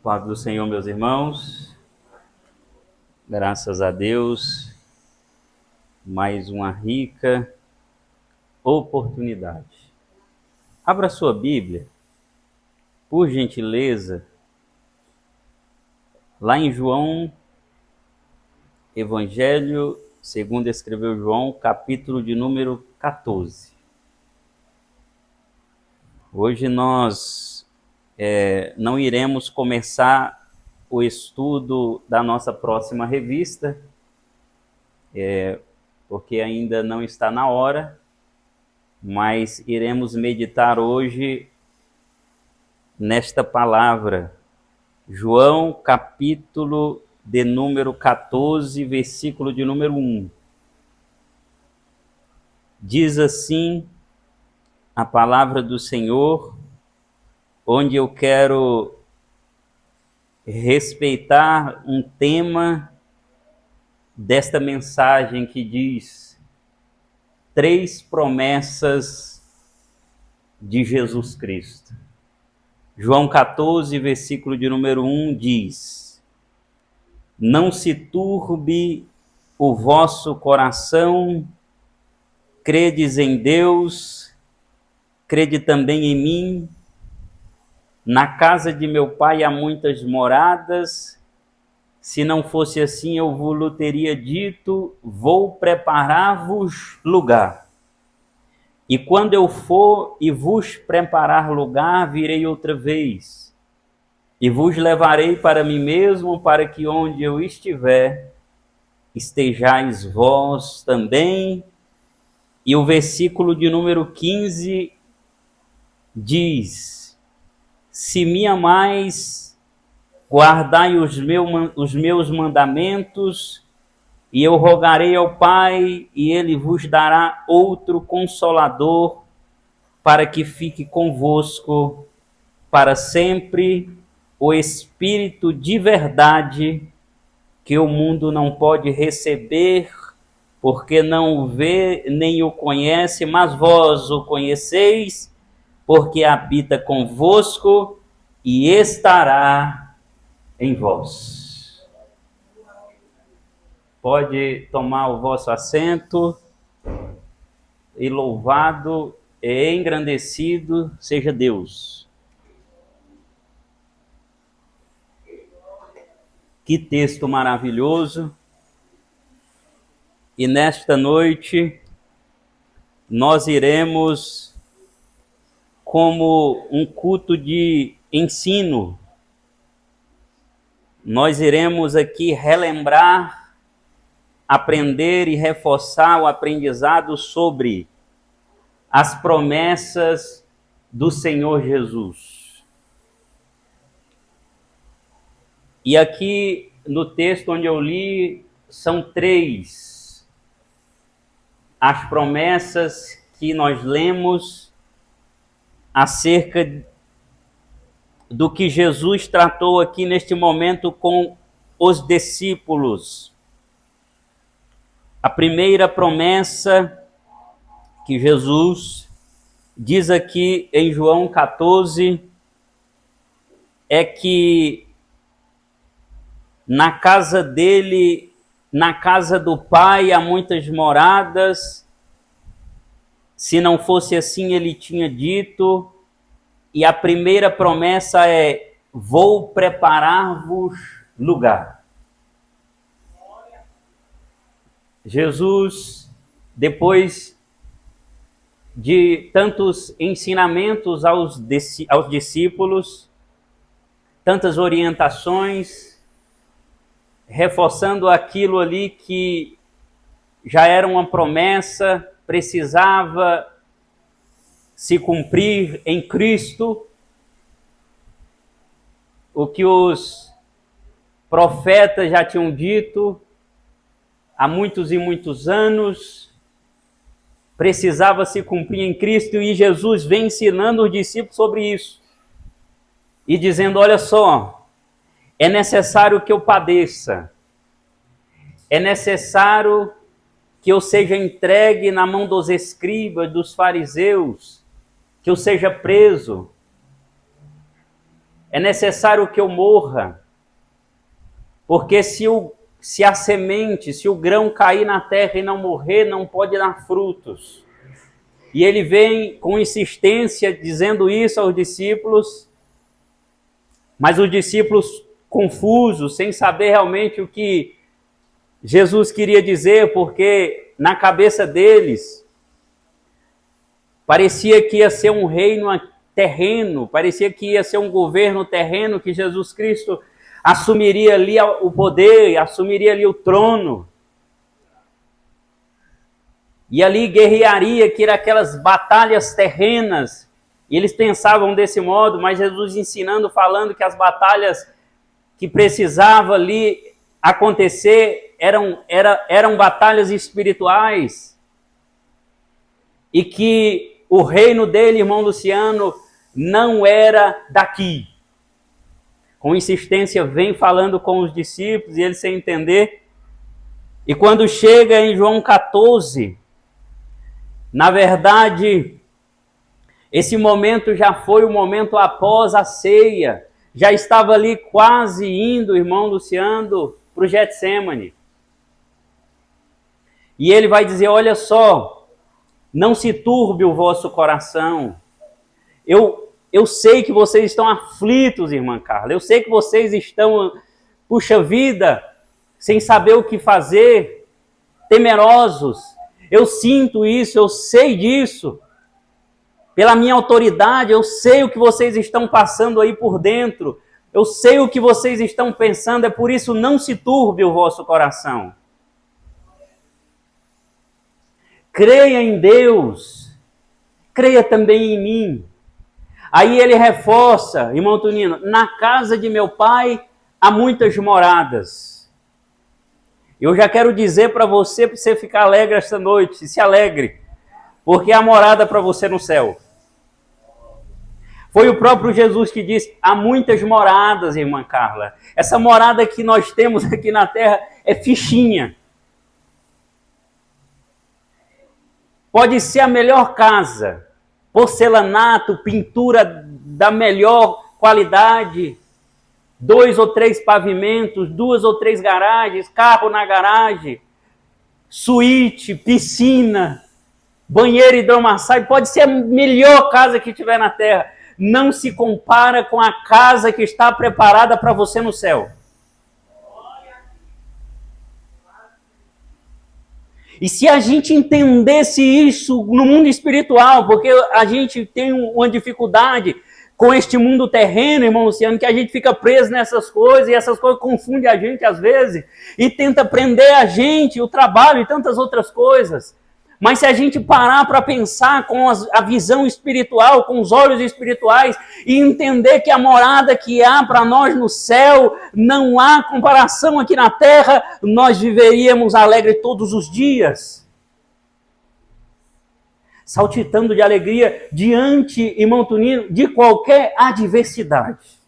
Paz do Senhor, meus irmãos, graças a Deus, mais uma rica oportunidade. Abra sua Bíblia, por gentileza, lá em João, Evangelho segundo escreveu João, capítulo de número 14. Hoje nós não iremos começar o estudo da nossa próxima revista, porque ainda não está na hora, mas iremos meditar hoje nesta palavra, João capítulo de número 14, versículo de número 1. Diz assim a palavra do Senhor, onde eu quero respeitar um tema desta mensagem que diz: 3 promessas de Jesus Cristo. João 14, versículo de número 1 diz: Não se turbe o vosso coração, credes em Deus, crede também em mim. Na casa de meu pai há muitas moradas, se não fosse assim eu vos teria dito, vou preparar-vos lugar. E quando eu for e vos preparar lugar, virei outra vez, e vos levarei para mim mesmo, para que onde eu estiver, estejais vós também. E o versículo de número 15 diz: Se me amais, guardai os meus mandamentos, e eu rogarei ao Pai, e ele vos dará outro Consolador, para que fique convosco para sempre, o Espírito de verdade, que o mundo não pode receber, porque não o vê nem o conhece, mas vós o conheceis, porque habita convosco e estará em vós. Pode tomar o vosso assento, e louvado e engrandecido seja Deus. Que texto maravilhoso! E nesta noite nós iremos, como um culto de ensino, nós iremos aqui relembrar, aprender e reforçar o aprendizado sobre as promessas do Senhor Jesus. E aqui no texto onde eu li, são 3 as promessas que nós lemos acerca do que Jesus tratou aqui neste momento com os discípulos. A primeira promessa que Jesus diz aqui em João 14 é que na casa dele, na casa do Pai há muitas moradas, se não fosse assim ele tinha dito. E a primeira promessa é: vou preparar-vos lugar. Jesus, depois de tantos ensinamentos aos discípulos, tantas orientações, reforçando aquilo ali que já era uma promessa, precisava se cumprir em Cristo, o que os profetas já tinham dito há muitos e muitos anos, precisava se cumprir em Cristo, e Jesus vem ensinando os discípulos sobre isso, e dizendo: olha só, é necessário que eu padeça, é necessário que eu seja entregue na mão dos escribas, dos fariseus, que eu seja preso, é necessário que eu morra, porque se a semente, se o grão cair na terra e não morrer, não pode dar frutos. E ele vem com insistência dizendo isso aos discípulos, mas os discípulos confusos, sem saber realmente o que Jesus queria dizer, porque na cabeça deles parecia que ia ser um reino terreno, parecia que ia ser um governo terreno, que Jesus Cristo assumiria ali o poder, assumiria ali o trono. E ali guerrearia, que eram aquelas batalhas terrenas. E eles pensavam desse modo, mas Jesus ensinando, falando que as batalhas que precisavam ali acontecer eram batalhas espirituais. E que o reino dele, irmão Luciano, não era daqui. Com insistência vem falando com os discípulos e eles sem entender. E quando chega em João 14, na verdade, esse momento já foi o momento após a ceia. Já estava ali quase indo, irmão Luciano, para o Getsêmani. E ele vai dizer, olha só, não se turbe o vosso coração. Eu sei que vocês estão aflitos, irmã Carla. Eu sei que vocês estão, puxa vida, sem saber o que fazer, temerosos. Eu sinto isso, eu sei disso. Pela minha autoridade, eu sei o que vocês estão passando aí por dentro. Eu sei o que vocês estão pensando, é por isso não se turbe o vosso coração. Creia em Deus, creia também em mim. Aí ele reforça, irmão Tonino, na casa de meu pai há muitas moradas. Eu já quero dizer para você ficar alegre esta noite, se alegre, porque há morada para você no céu. Foi o próprio Jesus que disse, há muitas moradas, irmã Carla. Essa morada que nós temos aqui na terra é fichinha. Pode ser a melhor casa, porcelanato, pintura da melhor qualidade, 2 ou 3 pavimentos, 2 ou 3 garagens, carro na garagem, suíte, piscina, banheiro hidromassagem, pode ser a melhor casa que tiver na terra. Não se compara com a casa que está preparada para você no céu. E se a gente entendesse isso no mundo espiritual, porque a gente tem uma dificuldade com este mundo terreno, irmão Luciano, que a gente fica preso nessas coisas, e essas coisas confundem a gente às vezes, e tenta prender a gente, o trabalho e tantas outras coisas. Mas se a gente parar para pensar com a visão espiritual, com os olhos espirituais, e entender que a morada que há para nós no céu, não há comparação aqui na terra, nós viveríamos alegre todos os dias. Saltitando de alegria diante, irmão Tonino, de qualquer adversidade.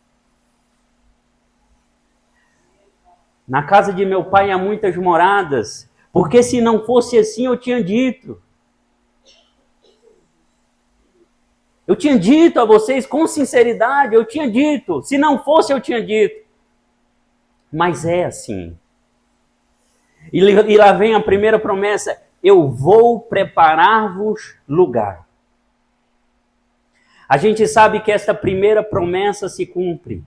Na casa de meu pai há muitas moradas, porque se não fosse assim eu tinha dito. Eu tinha dito a vocês com sinceridade, eu tinha dito. Se não fosse eu tinha dito. Mas é assim. E lá vem a primeira promessa, eu vou preparar-vos lugar. A gente sabe que esta primeira promessa se cumpre.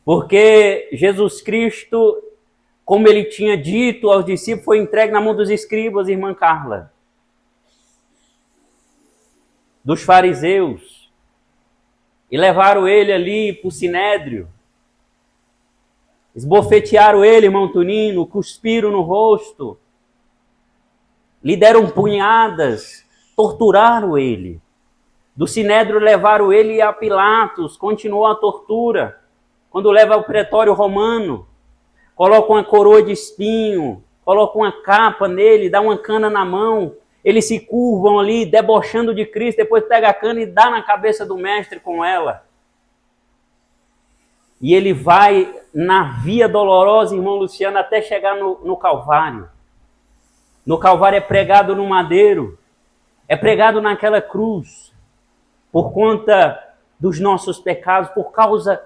Porque Jesus Cristo, como ele tinha dito aos discípulos, foi entregue na mão dos escribas, irmã Carla, dos fariseus, e levaram ele ali para o sinédrio, esbofetearam ele, irmão Tonino, cuspiram no rosto, lhe deram punhadas, torturaram ele. Do sinédrio levaram ele a Pilatos, continuou a tortura. Quando leva ao pretório romano, coloca uma coroa de espinho, coloca uma capa nele, dá uma cana na mão, eles se curvam ali, debochando de Cristo, depois pega a cana e dá na cabeça do mestre com ela. E ele vai na via dolorosa, irmão Luciano, até chegar no Calvário. No Calvário é pregado no madeiro, é pregado naquela cruz, por conta dos nossos pecados, por causa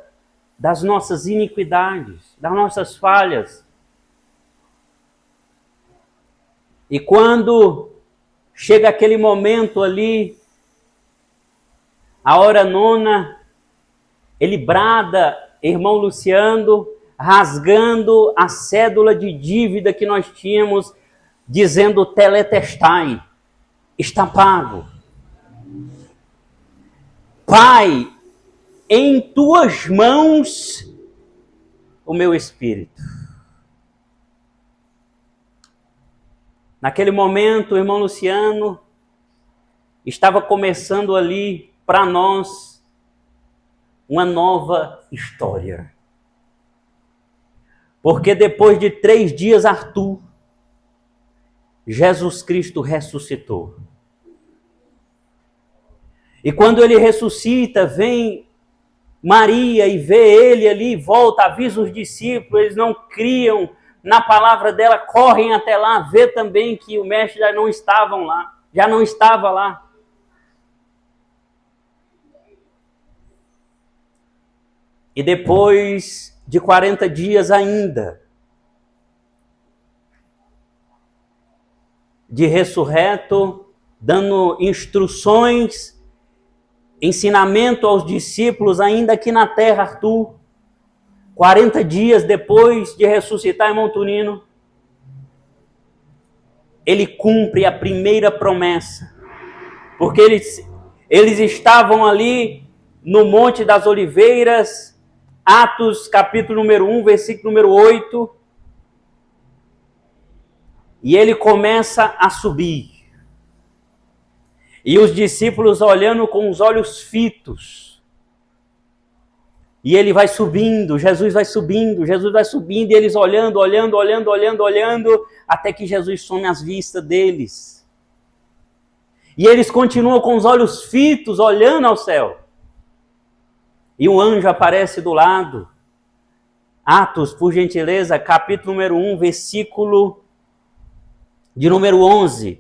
das nossas iniquidades, das nossas falhas. E quando chega aquele momento ali, a hora nona, ele brada, irmão Luciano, rasgando a cédula de dívida que nós tínhamos, dizendo teletestai, está pago. Pai, em tuas mãos o meu espírito. Naquele momento, o irmão Luciano estava começando ali para nós uma nova história. Porque depois de 3 dias, Arthur, Jesus Cristo ressuscitou. E quando ele ressuscita, vem Maria e vê ele ali, volta, avisa os discípulos, eles não criam na palavra dela, correm até lá, vê também que o mestre já não estava lá. E depois de 40 dias ainda, de ressurreto, dando instruções, ensinamento aos discípulos ainda aqui na terra, Arthur, 40 dias depois de ressuscitar, irmão Tonino, ele cumpre a primeira promessa, porque eles estavam ali no Monte das Oliveiras, Atos capítulo número 1, versículo número 8, e ele começa a subir. E os discípulos olhando com os olhos fitos. E ele vai subindo, Jesus vai subindo, e eles olhando, até que Jesus some às vistas deles. E eles continuam com os olhos fitos, olhando ao céu. E um anjo aparece do lado. Atos, por gentileza, capítulo número 1, versículo de número 11.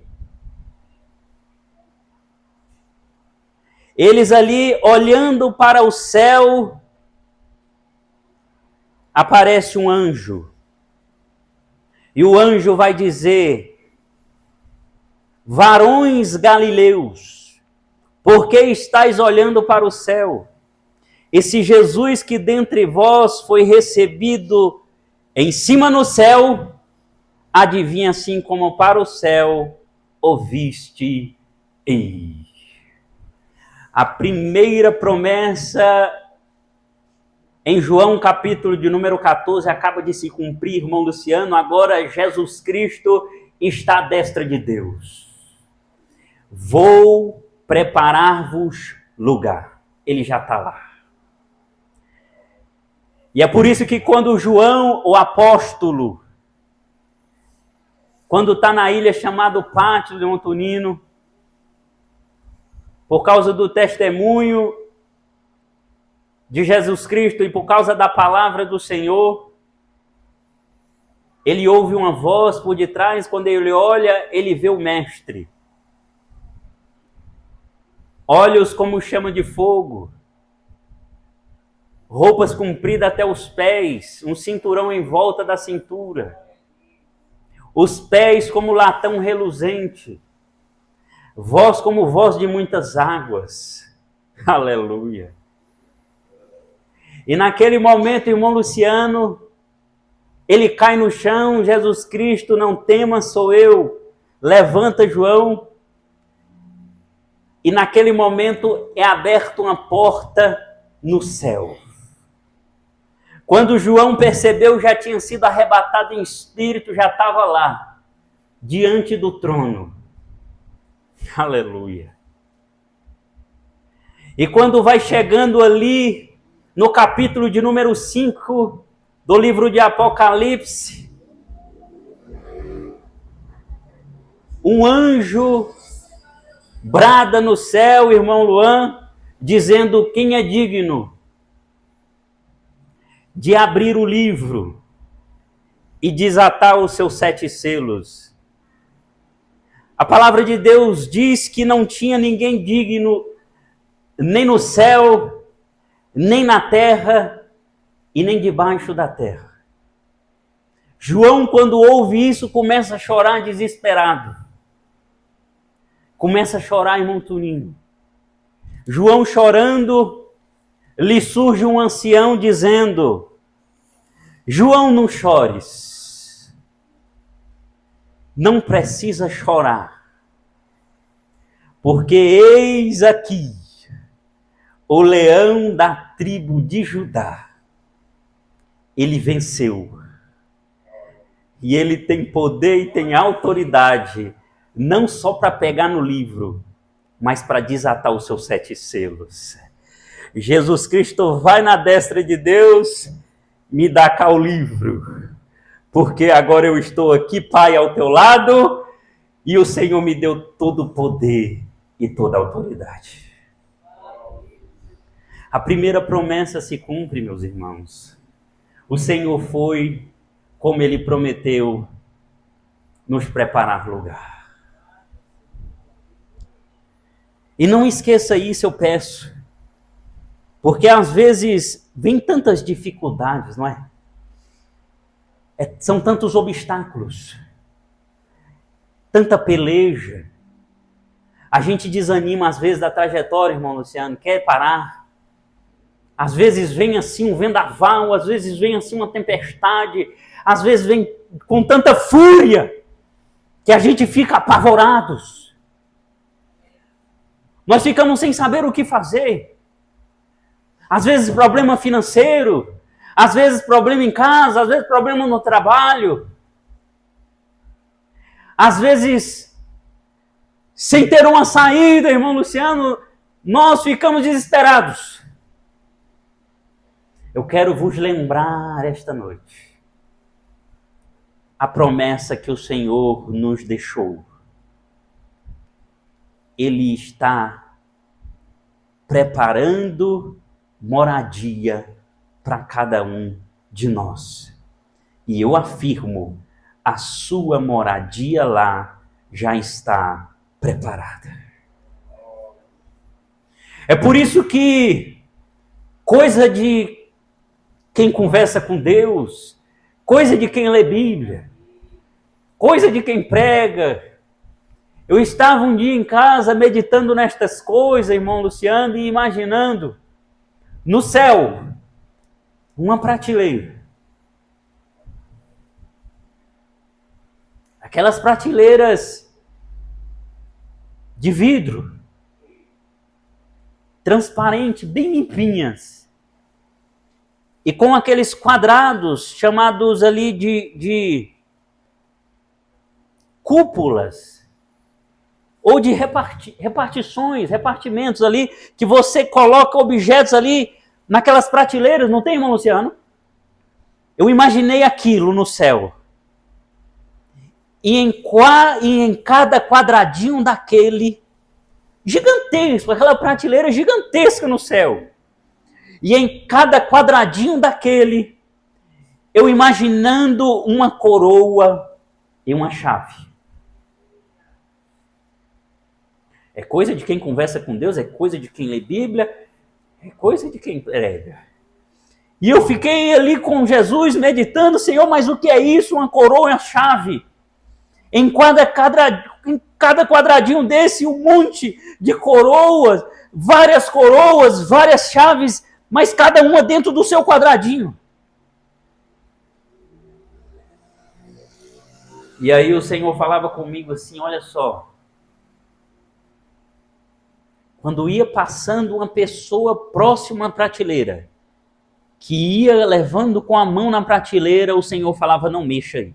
Eles ali olhando para o céu, aparece um anjo. E o anjo vai dizer: varões galileus, por que estáis olhando para o céu? Esse Jesus que dentre vós foi recebido em cima no céu, adivinha assim como para o céu ouviste ir. A primeira promessa em João capítulo de número 14 acaba de se cumprir, irmão Luciano. Agora Jesus Cristo está à destra de Deus. Vou preparar-vos lugar. Ele já está lá. E é por isso que quando João, o apóstolo, quando está na ilha chamada Pátio de Montunino, por causa do testemunho de Jesus Cristo e por causa da palavra do Senhor, ele ouve uma voz por detrás, quando ele olha, ele vê o mestre. Olhos como chama de fogo, roupas compridas até os pés, um cinturão em volta da cintura, os pés como latão reluzente, voz como voz de muitas águas. Aleluia! E naquele momento, irmão Luciano, ele cai no chão, Jesus Cristo, não tema, sou eu, levanta João, e naquele momento é aberta uma porta no céu. Quando João percebeu, já tinha sido arrebatado em espírito, já estava lá, diante do trono. Aleluia! E quando vai chegando ali, no capítulo de número 5 do livro de Apocalipse, um anjo brada no céu, irmão Luan, dizendo: quem é digno de abrir o livro e desatar os seus 7 selos? A palavra de Deus diz que não tinha ninguém digno, nem no céu, nem na terra e nem debaixo da terra. João, quando ouve isso, começa a chorar desesperado. Começa a chorar em montuninho. João chorando, lhe surge um ancião dizendo: João, não chores. Não precisa chorar. Porque eis aqui o leão da tribo de Judá. Ele venceu. E ele tem poder e tem autoridade, não só para pegar no livro, mas para desatar os seus 7 selos. Jesus Cristo vai na destra de Deus, me dá cá o livro, porque agora eu estou aqui, Pai, ao teu lado, e o Senhor me deu todo o poder e toda a autoridade. A primeira promessa se cumpre, meus irmãos. O Senhor foi, como Ele prometeu, nos preparar lugar. E não esqueça isso, eu peço. Porque às vezes vem tantas dificuldades, não é? São tantos obstáculos. Tanta peleja. A gente desanima às vezes da trajetória, irmão Luciano, quer parar. Às vezes vem assim um vendaval, às vezes vem assim uma tempestade, às vezes vem com tanta fúria que a gente fica apavorados. Nós ficamos sem saber o que fazer. Às vezes problema financeiro, às vezes problema em casa, às vezes problema no trabalho. Às vezes, sem ter uma saída, irmão Luciano, nós ficamos desesperados. Eu quero vos lembrar esta noite a promessa que o Senhor nos deixou. Ele está preparando moradia para cada um de nós. E eu afirmo, a sua moradia lá já está preparada. É por isso que coisa de quem conversa com Deus, coisa de quem lê Bíblia, coisa de quem prega. Eu estava um dia em casa meditando nestas coisas, irmão Luciano, e imaginando no céu uma prateleira. Aquelas prateleiras de vidro, transparente, bem limpinhas. E com aqueles quadrados chamados ali de cúpulas, ou de repartimentos ali, que você coloca objetos ali naquelas prateleiras, não tem, irmão Luciano? Eu imaginei aquilo no céu. E em cada quadradinho daquele, gigantesco, aquela prateleira gigantesca no céu. E em cada quadradinho daquele, eu imaginando uma coroa e uma chave. É coisa de quem conversa com Deus, é coisa de quem lê Bíblia, é coisa de quem prega. E eu fiquei ali com Jesus meditando, Senhor, mas o que é isso? Uma coroa e uma chave. Em cada quadradinho desse, um monte de coroas, várias chaves, mas cada uma dentro do seu quadradinho. E aí o Senhor falava comigo assim, olha só. Quando ia passando uma pessoa próxima à prateleira, que ia levando com a mão na prateleira, o Senhor falava, não mexa aí.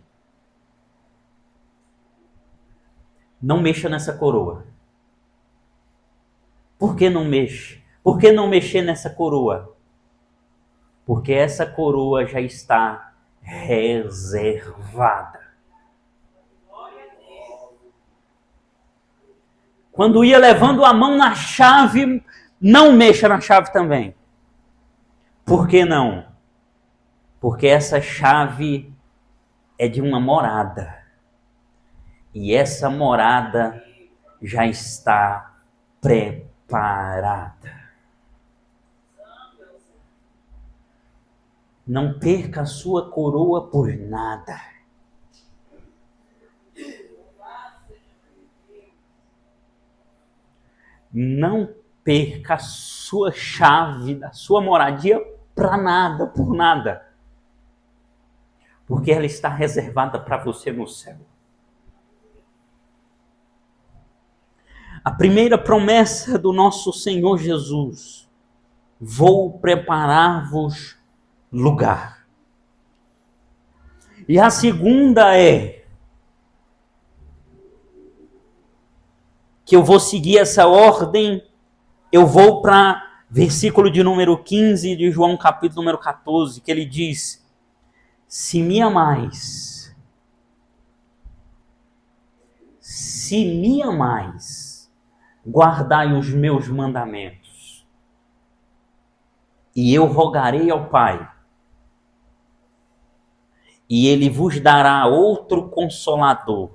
Não mexa nessa coroa. Por que não mexe? Por que não mexer nessa coroa? Porque essa coroa já está reservada. Quando ia levando a mão na chave, não mexa na chave também. Por que não? Porque essa chave é de uma morada. E essa morada já está preparada. Não perca a sua coroa por nada. Não perca a sua chave da sua moradia para nada, por nada. Porque ela está reservada para você no céu. A primeira promessa do nosso Senhor Jesus: vou preparar-vos lugar. E a segunda é que eu vou seguir essa ordem, eu vou para versículo de número 15 de João, capítulo número 14, que ele diz: se me amais, guardai os meus mandamentos, e eu rogarei ao Pai, e ele vos dará outro Consolador,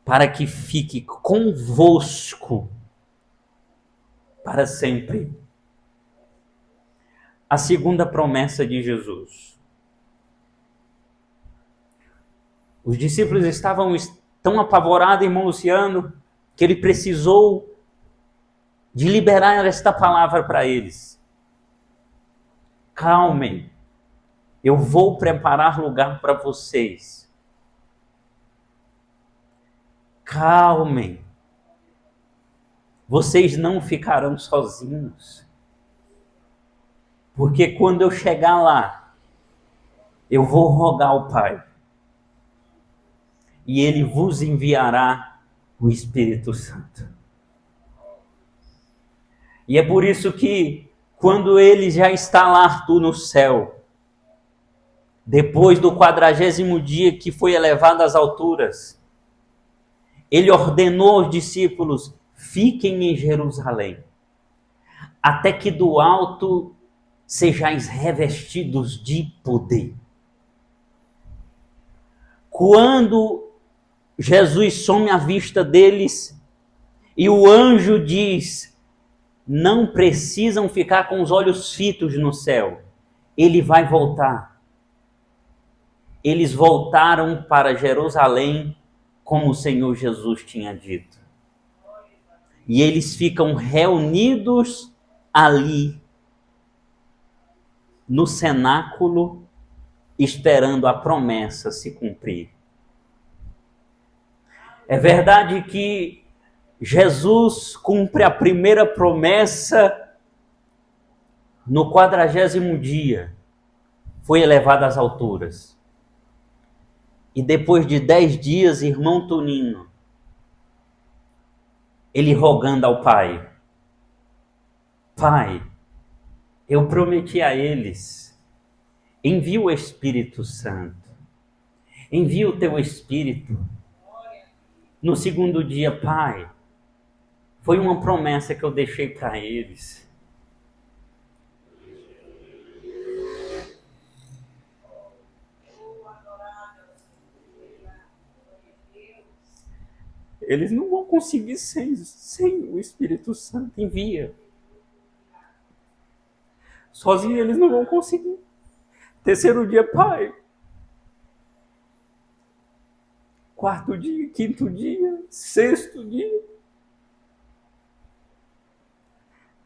para que fique convosco para sempre. A segunda promessa de Jesus. Os discípulos estavam tão apavorados, irmão Luciano, que ele precisou de liberar esta palavra para eles. Calmem, eu vou preparar lugar para vocês. Calmem, vocês não ficarão sozinhos. Porque quando eu chegar lá, eu vou rogar ao Pai. E Ele vos enviará o Espírito Santo. E é por isso que, quando Ele já está lá no céu, depois do 40º dia que foi elevado às alturas, Ele ordenou aos discípulos: fiquem em Jerusalém, até que do alto sejais revestidos de poder. Quando Jesus some à vista deles e o anjo diz: não precisam ficar com os olhos fitos no céu, ele vai voltar. Eles voltaram para Jerusalém como o Senhor Jesus tinha dito. E eles ficam reunidos ali no cenáculo, esperando a promessa se cumprir. É verdade que Jesus cumpre a primeira promessa no 40º dia, foi elevado às alturas. E depois de 10 dias, irmão Tonino, ele rogando ao Pai: Pai, eu prometi a eles, envia o Espírito Santo, envia o teu Espírito. No segundo dia: Pai, foi uma promessa que eu deixei para eles. Eles não vão conseguir sem o Espírito Santo. Envia. Sozinho eles não vão conseguir. Terceiro dia: Pai. Quarto dia, quinto dia, sexto dia.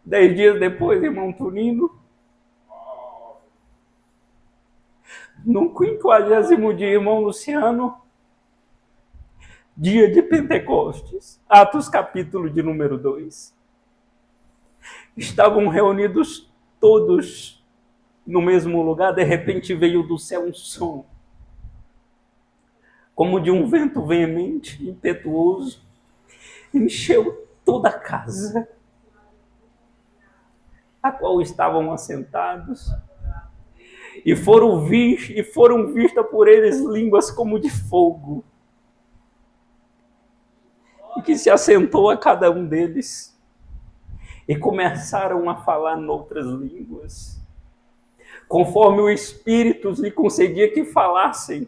10 dias depois, irmão Tonino, no 50º dia, irmão Luciano, dia de Pentecostes, Atos capítulo de número 2. Estavam reunidos todos no mesmo lugar, de repente veio do céu um som, como de um vento veemente, impetuoso, encheu toda a casa, a qual estavam assentados, e foram vistas por eles línguas como de fogo, e que se assentou a cada um deles, e começaram a falar noutras línguas, conforme o Espírito lhe concedia que falassem.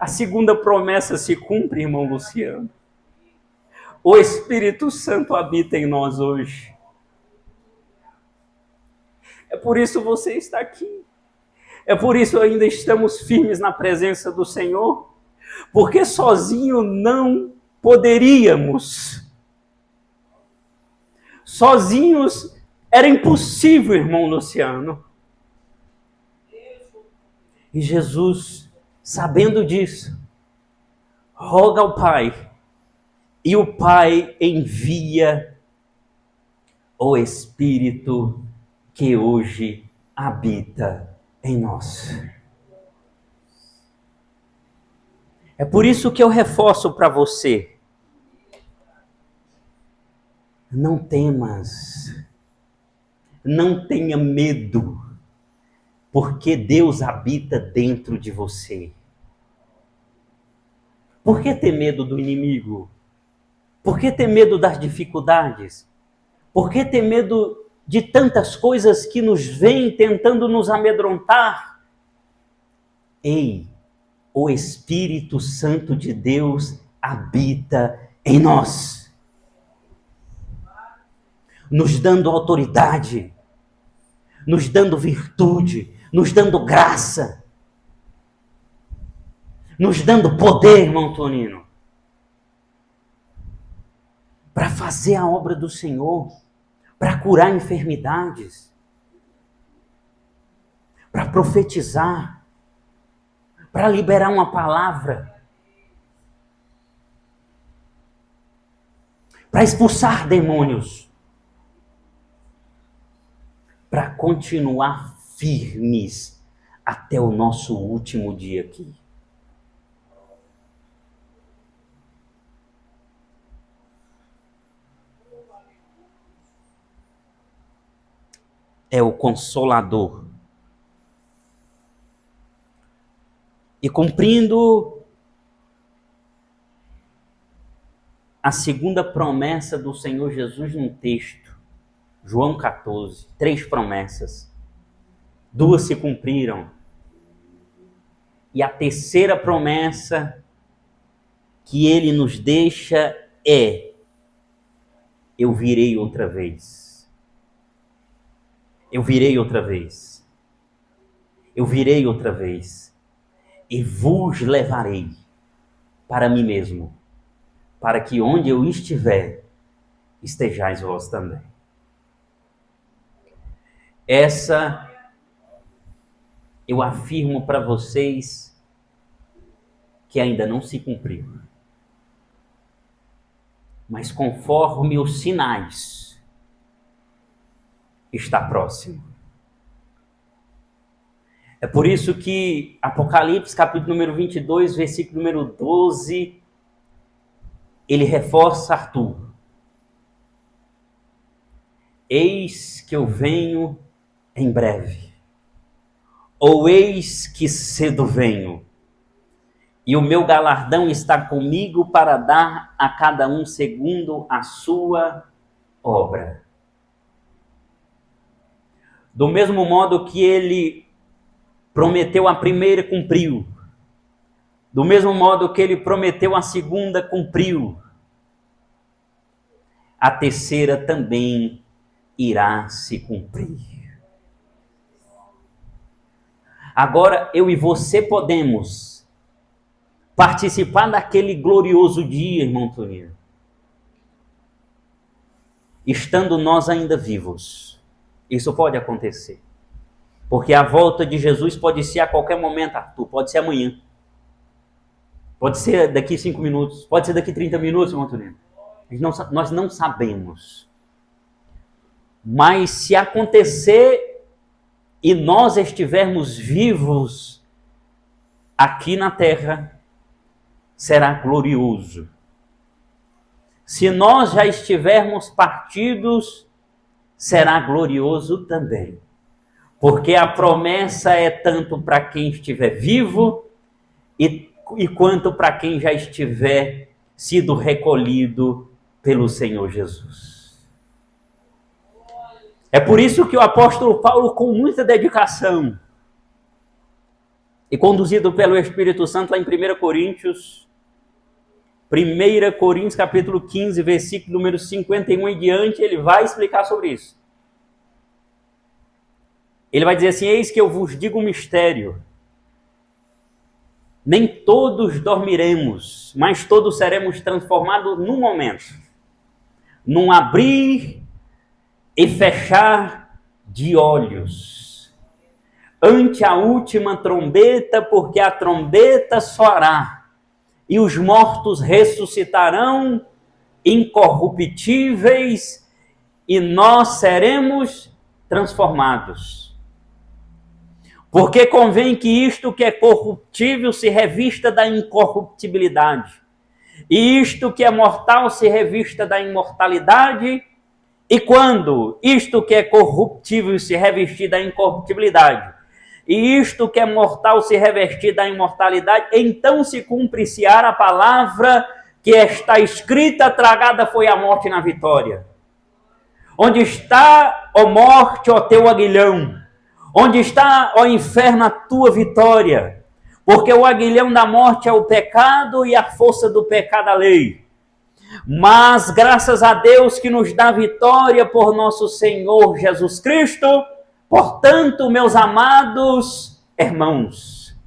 A segunda promessa se cumpre, irmão Luciano. O Espírito Santo habita em nós hoje. É por isso você está aqui. É por isso ainda estamos firmes na presença do Senhor, porque sozinho não poderíamos. Sozinhos era impossível, irmão Luciano. E Jesus, sabendo disso, roga ao Pai, e o Pai envia o Espírito que hoje habita em nós. É por isso que eu reforço para você: não temas, não tenha medo, porque Deus habita dentro de você. Por que ter medo do inimigo? Por que ter medo das dificuldades? Por que ter medo de tantas coisas que nos vêm tentando nos amedrontar? Ei, o Espírito Santo de Deus habita em nós, nos dando autoridade, nos dando virtude, nos dando graça, nos dando poder, irmão Tonino, para fazer a obra do Senhor, para curar enfermidades, para profetizar, para liberar uma palavra, para expulsar demônios, para continuar firmes até o nosso último dia aqui. É o Consolador. E cumprindo a segunda promessa do Senhor Jesus num texto, João 14, 3 promessas. 2 se cumpriram. E a terceira promessa que ele nos deixa é: eu virei outra vez. Eu virei outra vez. Eu virei outra vez. E vos levarei para mim mesmo, para que onde eu estiver, estejais vós também. Essa eu afirmo para vocês que ainda não se cumpriu. Mas conforme os sinais, está próximo. É por isso que Apocalipse, capítulo número 22, versículo número 12, ele reforça Arthur. Eis que eu venho em breve, ou eis que cedo venho, e o meu galardão está comigo para dar a cada um segundo a sua obra. Do mesmo modo que ele prometeu a primeira, cumpriu. Do mesmo modo que ele prometeu a segunda, cumpriu. A terceira também irá se cumprir. Agora eu e você podemos participar daquele glorioso dia, irmão Tonino, estando nós ainda vivos. Isso pode acontecer. Porque a volta de Jesus pode ser a qualquer momento, Arthur. Pode ser amanhã. Pode ser daqui 5 minutos. Pode ser daqui 30 minutos, irmão Tonino. Nós não sabemos. Mas se acontecer e nós estivermos vivos aqui na terra, será glorioso. Se nós já estivermos partidos, será glorioso também. Porque a promessa é tanto para quem estiver vivo e quanto para quem já estiver sido recolhido pelo Senhor Jesus. É por isso que o apóstolo Paulo, com muita dedicação e conduzido pelo Espírito Santo lá em 1 Coríntios capítulo 15, versículo número 51 em diante, ele vai explicar sobre isso. Ele vai dizer assim: eis que eu vos digo um mistério. Nem todos dormiremos, mas todos seremos transformados num momento, num abrir e fechar de olhos, ante a última trombeta, porque a trombeta soará, e os mortos ressuscitarão incorruptíveis, e nós seremos transformados. Porque convém que isto que é corruptível se revista da incorruptibilidade, e isto que é mortal se revista da imortalidade, e quando isto que é corruptível se revestir da incorruptibilidade, e isto que é mortal se revestir da imortalidade, então se cumprir-se-á a palavra que está escrita: tragada foi a morte na vitória. Onde está, ó morte, ó teu aguilhão? Onde está, ó inferno, a tua vitória? Porque o aguilhão da morte é o pecado e a força do pecado a lei. Mas graças a Deus que nos dá vitória por nosso Senhor Jesus Cristo. Portanto, meus amados irmãos,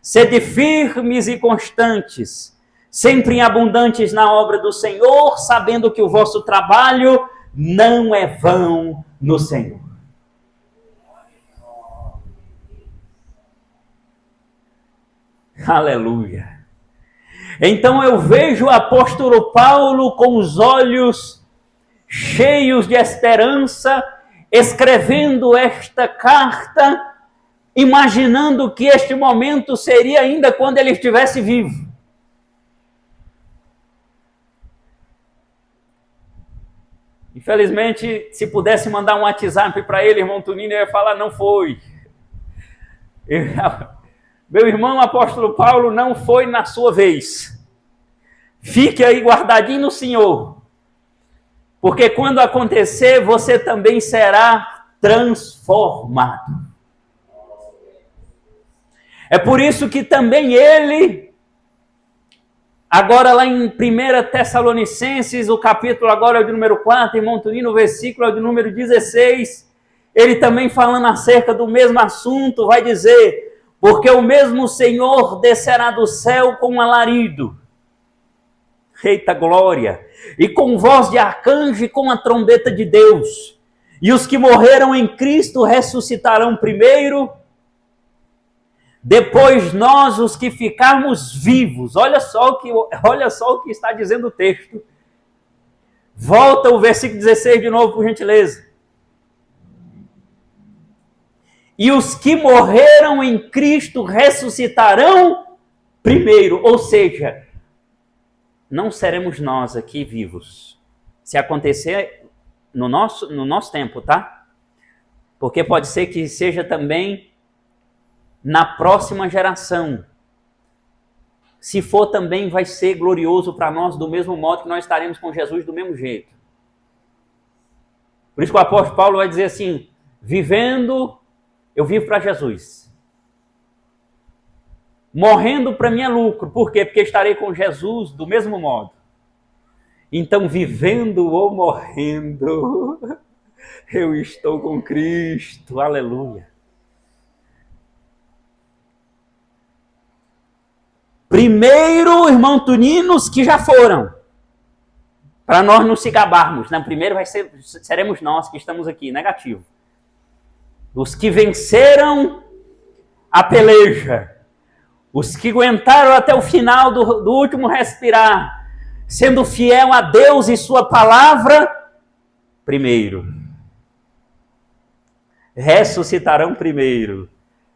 sede firmes e constantes, sempre abundantes na obra do Senhor, sabendo que o vosso trabalho não é vão no Senhor. Aleluia. Então eu vejo o apóstolo Paulo com os olhos cheios de esperança, escrevendo esta carta, imaginando que este momento seria ainda quando ele estivesse vivo. Infelizmente, se pudesse mandar um WhatsApp para ele, irmão Tonino, eu ia falar: não foi. Meu irmão apóstolo Paulo, não foi na sua vez. Fique aí guardadinho no Senhor. Porque quando acontecer, você também será transformado. É por isso que também ele, agora lá em 1 Tessalonicenses, o capítulo agora é de número 4, irmão Tonino, o versículo é de número 16, ele também falando acerca do mesmo assunto, vai dizer: porque o mesmo Senhor descerá do céu com um alarido, eita glória, e com voz de arcanjo e com a trombeta de Deus, e os que morreram em Cristo ressuscitarão primeiro, depois nós, os que ficarmos vivos. Olha só o que está dizendo o texto. Volta o versículo 16 de novo, por gentileza. E os que morreram em Cristo ressuscitarão primeiro. Ou seja, não seremos nós aqui vivos. Se acontecer no nosso tempo, tá? Porque pode ser que seja também na próxima geração. Se for também, vai ser glorioso para nós, do mesmo modo que nós estaremos com Jesus do mesmo jeito. Por isso que o apóstolo Paulo vai dizer assim: vivendo, eu vivo para Jesus. Morrendo para mim é lucro. Por quê? Porque estarei com Jesus do mesmo modo. Então, vivendo ou morrendo, eu estou com Cristo. Aleluia. Primeiro, irmão Tonino, os que já foram. Para nós não se gabarmos. Né? Primeiro seremos nós que estamos aqui, negativo. Os que venceram a peleja. Os que aguentaram até o final do último respirar, sendo fiel a Deus e sua palavra, primeiro. Ressuscitarão primeiro.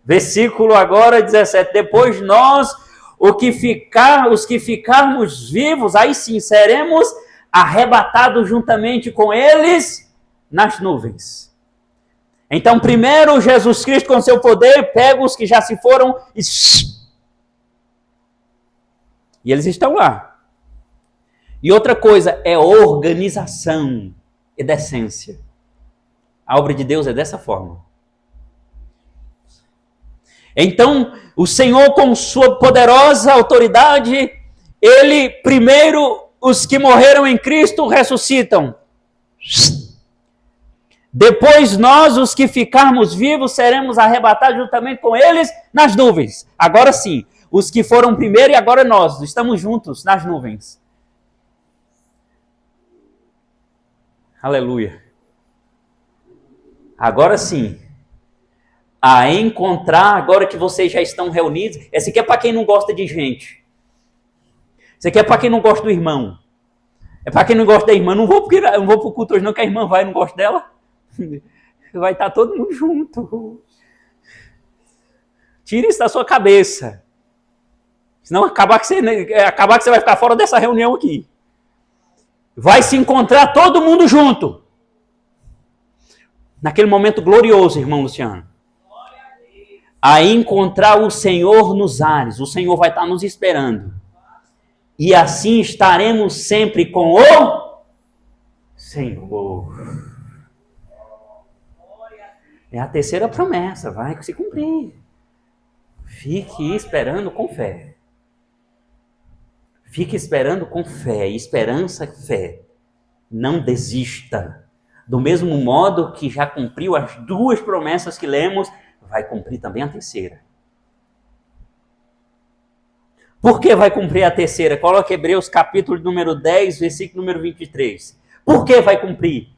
Versículo agora 17. Depois nós, os que ficarmos vivos, aí sim seremos arrebatados juntamente com eles nas nuvens. Então, primeiro, Jesus Cristo, com seu poder, pega os que já se foram e eles estão lá. E outra coisa é organização e decência. A obra de Deus é dessa forma. Então, o Senhor, com sua poderosa autoridade, ele, primeiro, os que morreram em Cristo ressuscitam. Depois nós, os que ficarmos vivos, seremos arrebatados juntamente com eles nas nuvens. Agora sim, os que foram primeiro e agora nós, estamos juntos nas nuvens. Aleluia. Agora sim, a encontrar, agora que vocês já estão reunidos, esse aqui é para quem não gosta de gente. Esse aqui é para quem não gosta do irmão. É para quem não gosta da irmã. Não vou para o culto hoje não, que a irmã vai e não gosta dela. Vai estar todo mundo junto. Tira isso da sua cabeça. Senão acabar que você vai ficar fora dessa reunião aqui. Vai se encontrar todo mundo junto. Naquele momento glorioso, irmão Luciano. A encontrar o Senhor nos ares. O Senhor vai estar nos esperando. E assim estaremos sempre com o Senhor. É a terceira promessa, vai se cumprir. Fique esperando com fé. Fique esperando com fé. Esperança, fé. Não desista. Do mesmo modo que já cumpriu as duas promessas que lemos, vai cumprir também a terceira. Por que vai cumprir a terceira? Coloque Hebreus capítulo número 10, versículo número 23. Por que vai cumprir?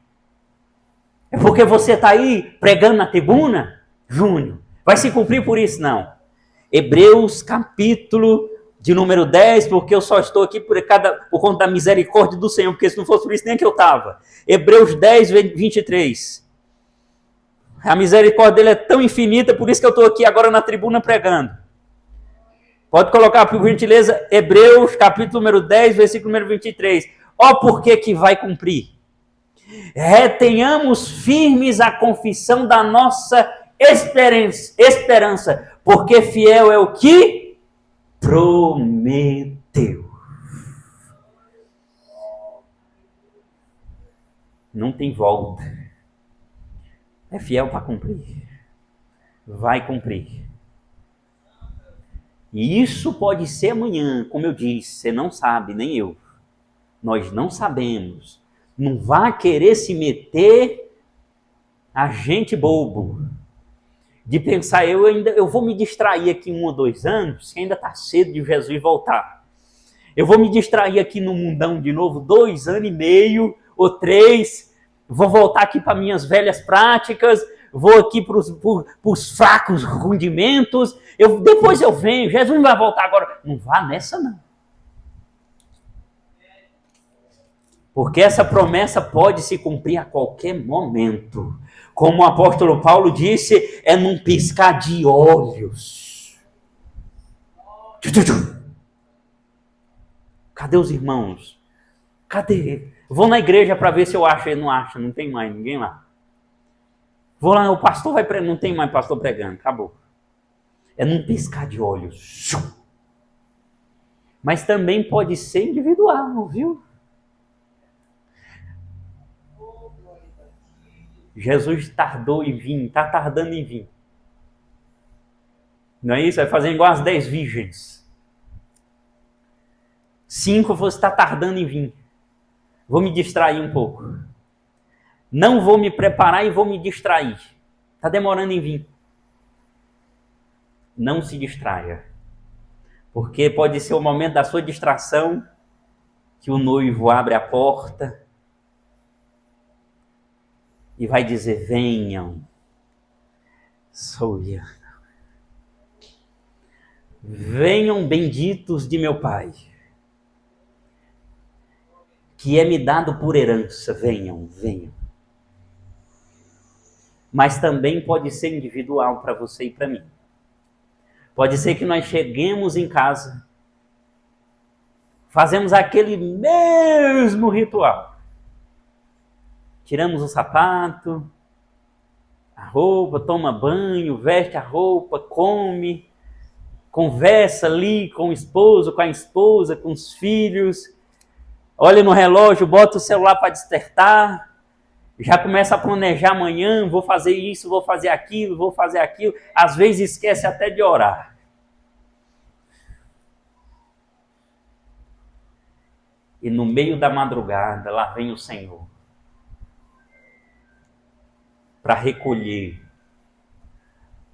É porque você está aí pregando na tribuna? Júnior. Vai se cumprir por isso? Não. Hebreus capítulo de número 10, porque eu só estou aqui por conta da misericórdia do Senhor, porque se não fosse por isso nem que eu estava. Hebreus 10, 23. A misericórdia dele é tão infinita, por isso que eu estou aqui agora na tribuna pregando. Pode colocar, por gentileza, Hebreus, capítulo número 10, versículo número 23. Ó, por que vai cumprir? Retenhamos firmes a confissão da nossa esperança, porque fiel é o que prometeu. Não tem volta. É fiel para cumprir. Vai cumprir. E isso pode ser amanhã, como eu disse, você não sabe, nem eu. Nós não sabemos. Não vá querer se meter a gente bobo. De pensar, eu vou me distrair aqui 1 ou 2 anos, que ainda está cedo de Jesus voltar. Eu vou me distrair aqui no mundão de novo, 2 anos e meio ou 3. Vou voltar aqui para minhas velhas práticas. Vou aqui para os fracos rudimentos, depois eu venho, Jesus não vai voltar agora. Não vá nessa não. Porque essa promessa pode se cumprir a qualquer momento. Como o apóstolo Paulo disse, é num piscar de olhos. Cadê os irmãos? Cadê? Vou na igreja para ver se eu acho, ele não acha, não tem mais ninguém lá. Vou lá, o pastor vai pregando, não tem mais pastor pregando, acabou. É num piscar de olhos. Mas também pode ser individual, viu? Jesus tardou em vir, está tardando em vir. Não é isso? Vai fazer igual as 10 virgens. 5 você está tardando em vir. Vou me distrair um pouco. Não vou me preparar e vou me distrair. Está demorando em vir. Não se distraia. Porque pode ser o momento da sua distração que o noivo abre a porta e vai dizer, venham. Sou eu. Venham benditos de meu Pai, que é me dado por herança. Venham, venham. Mas também pode ser individual para você e para mim. Pode ser que nós cheguemos em casa, fazemos aquele mesmo ritual. Tiramos o sapato, a roupa, toma banho, veste a roupa, come, conversa ali com o esposo, com a esposa, com os filhos, olha no relógio, bota o celular para despertar, já começa a planejar amanhã, vou fazer isso, vou fazer aquilo, às vezes esquece até de orar. E no meio da madrugada, lá vem o Senhor. para recolher.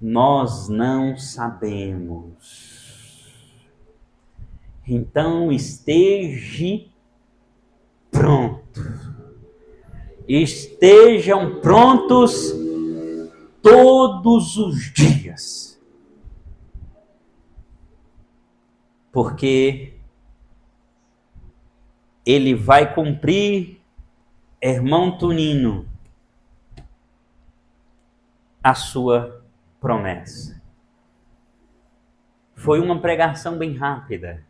Nós não sabemos. Então esteja pronto. Estejam prontos todos os dias. Porque ele vai cumprir, irmão Tonino, a sua promessa. Foi uma pregação bem rápida,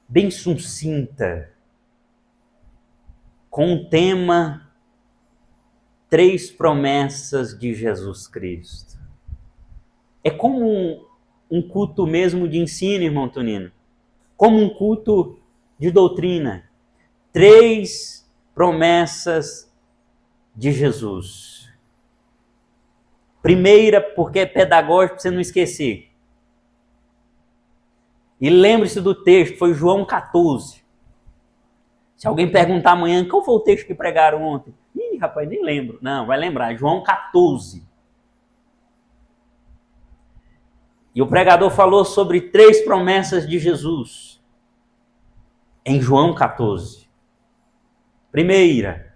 bem sucinta, com o tema 3 promessas de Jesus Cristo. É como um culto mesmo de ensino, irmão Tonino. Como um culto de doutrina. 3 promessas de Jesus. Primeira, porque é pedagógico, para você não esquecer. E lembre-se do texto, foi João 14. Se alguém perguntar amanhã, qual foi o texto que pregaram ontem? Ih, rapaz, nem lembro. Não, vai lembrar, João 14. E o pregador falou sobre 3 promessas de Jesus. Em João 14. Primeira,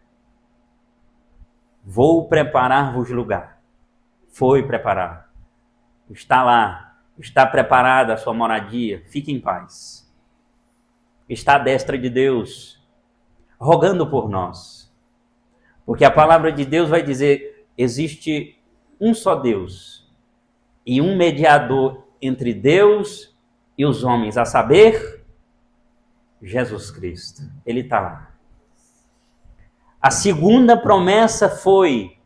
vou preparar-vos lugar. Foi preparar. Está lá. Está preparada a sua moradia. Fique em paz. Está à destra de Deus, rogando por nós. Porque a palavra de Deus vai dizer, existe um só Deus e um mediador entre Deus e os homens, a saber, Jesus Cristo. Ele está lá. A segunda promessa foi,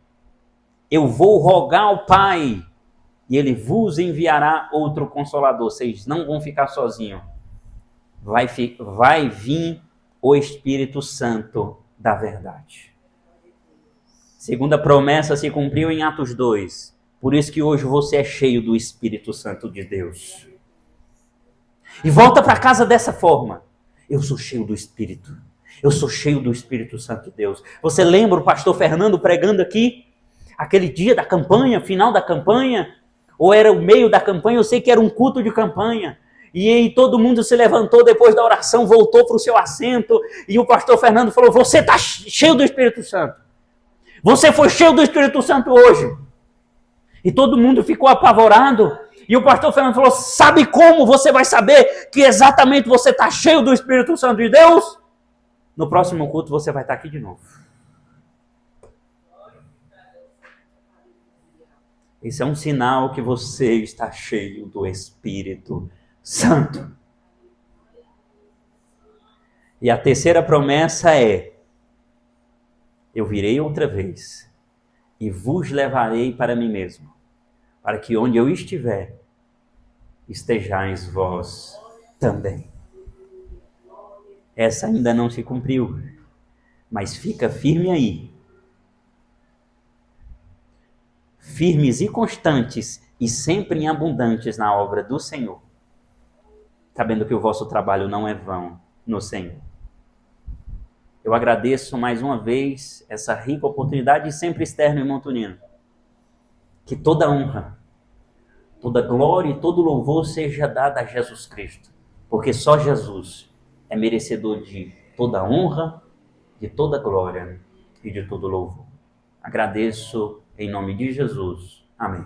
eu vou rogar ao Pai e Ele vos enviará outro Consolador. Vocês não vão ficar sozinhos. Vai vir o Espírito Santo da verdade. Segunda promessa se cumpriu em Atos 2. Por isso que hoje você é cheio do Espírito Santo de Deus. E volta para casa dessa forma. Eu sou cheio do Espírito. Eu sou cheio do Espírito Santo de Deus. Você lembra o pastor Fernando pregando aqui? Aquele dia da campanha, final da campanha? Ou era o meio da campanha? Eu sei que era um culto de campanha. E aí todo mundo se levantou depois da oração, voltou para o seu assento. E o pastor Fernando falou, você está cheio do Espírito Santo. Você foi cheio do Espírito Santo hoje. E todo mundo ficou apavorado. E o pastor Fernando falou, sabe como você vai saber que exatamente você está cheio do Espírito Santo de Deus? No próximo culto você vai estar aqui de novo. Esse é um sinal que você está cheio do Espírito Santo. E a terceira promessa é, eu virei outra vez e vos levarei para mim mesmo, para que onde eu estiver, estejais vós também. Essa ainda não se cumpriu, mas fica firme aí. Firmes e constantes e sempre em abundantes na obra do Senhor, sabendo que o vosso trabalho não é vão no Senhor. Eu agradeço mais uma vez essa rica oportunidade e sempre externo, irmão Tonino. Que toda honra, toda glória e todo louvor seja dada a Jesus Cristo, porque só Jesus é merecedor de toda honra, de toda glória e de todo louvor. Agradeço em nome de Jesus. Amém.